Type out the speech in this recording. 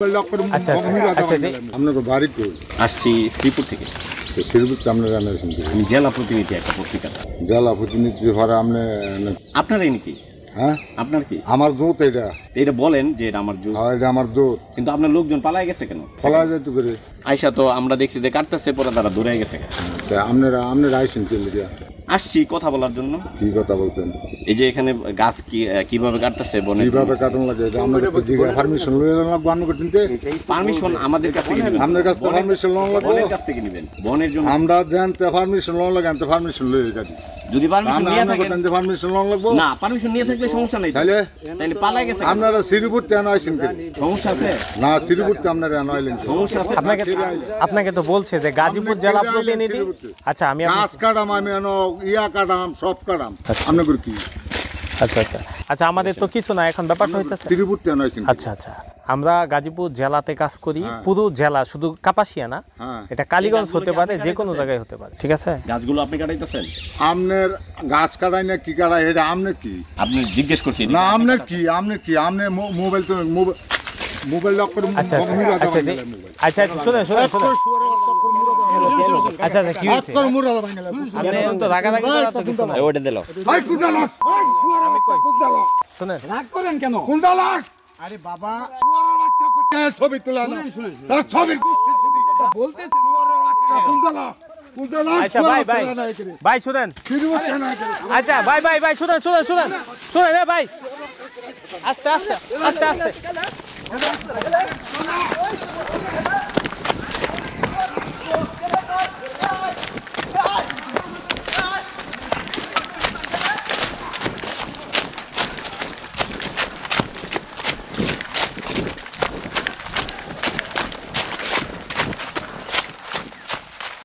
আচ্ছা আপনার বাড়ি কই? আসছি শ্রীপুর থেকে। শ্রীপুর আপনার জানাচ্ছেন আমি জেলা প্রতিনিধি একটা পত্রিকা। জেলা প্রতিনিধি হওয়ার আপনি আপনারই নাকি? হ্যাঁ আপনার কি? আমার দোত এটা। এটা বলেন যে এটা আমার জোর। এটা আমার দোত। কিন্তু আপনার লোকজন পালায় গেছে কেন? ফলা যেতে করে আয়সা তো আমরা দেখছি যে কাটতেছে, পরে তারা দূরে গেছে। আপনারা আইসেন চলে গিয়া আসছি কথা বলার জন্য। কি কথা বলছেন? এই যে এখানে গাছ কিভাবে কাটতেছে, বনে কিভাবে কাটন লাগে এটা আমাদের পারমিশন লইলে লাগবে। আপনি করতেন তে পারমিশন আমাদের কাছ থেকে নেবেন। আপনার কাছ থেকে পারমিশন লন লাগবে। বনের কাছ থেকে নেবেন। বনের জন্য আমরা দেন তে পারমিশন লন লাগে, আনতে পারমিশন লইলে গাড়ি যদি পারমিশন নিয়ে থাকেন তে পারমিশন লন লাগবে না, পারমিশন নিয়ে থাকলে সমস্যা নাই। তাহলে পালায় গেছে। আপনারা শ্রীপুর তে আইসেন কেন? সমস্যা আছে না, শ্রীপুর তে আপনারা আইলেন সমস্যা আছে। আপনাকে তো বলছে যে গাজীপুর জেলা প্রতিনিধি। আচ্ছা আমি গাছ কাটাম, আমি ইয়া কাটাম, সব কাটাম। আপনাদের কি? আচ্ছা আচ্ছা আচ্ছা আমাদের তো কিছু না, এখন ব্যাপারটা হইতেছে শ্রীপুর তে আইসেন। আচ্ছা আচ্ছা আমরা গাজীপুর জেলাতে কাজ করি, পুরো জেলা, শুধু কাপাসিয়া না, এটা কালীগঞ্জ হতে পারে, যে কোনো জায়গায় হতে পারে। ঠিক আছে, গাছগুলো আপনি কাটাইতেছেন? আপনার গাছ কাটাই না কি কাটাই এটা আপনি কি? আপনি জিজ্ঞেস করছি না আপনার কি? আপনি কি? আপনি মোবাইল তো মোবাইল লক করে আচ্ছা আচ্ছা আচ্ছা আচ্ছা আচ্ছা শুনেন শুনেন শুনেন আচ্ছা আচ্ছা কি হইছে? আপনি তো রাগারাগি করা তো কিছু না। ওটা দিলো। ভাই কুদালাস, আমি কই শুনেন, রাগ করেন কেন? কুদালাস। আরে বাবা শুয়ারের বাচ্চা কইতে ছবি তোলা না। তার ছবি গুষ্টি ছবি বলতেছে শুয়ারের বাচ্চা কুদালা কুদালাস। আচ্ছা ভাই ভাই ভাই শুনেন, শ্রীপুর তে না আচ্ছা ভাই ভাই ভাই শুনেন শুনেন শুনেন শুনেন, এ ভাই আস্তে আস্তে আস্তে আস্তে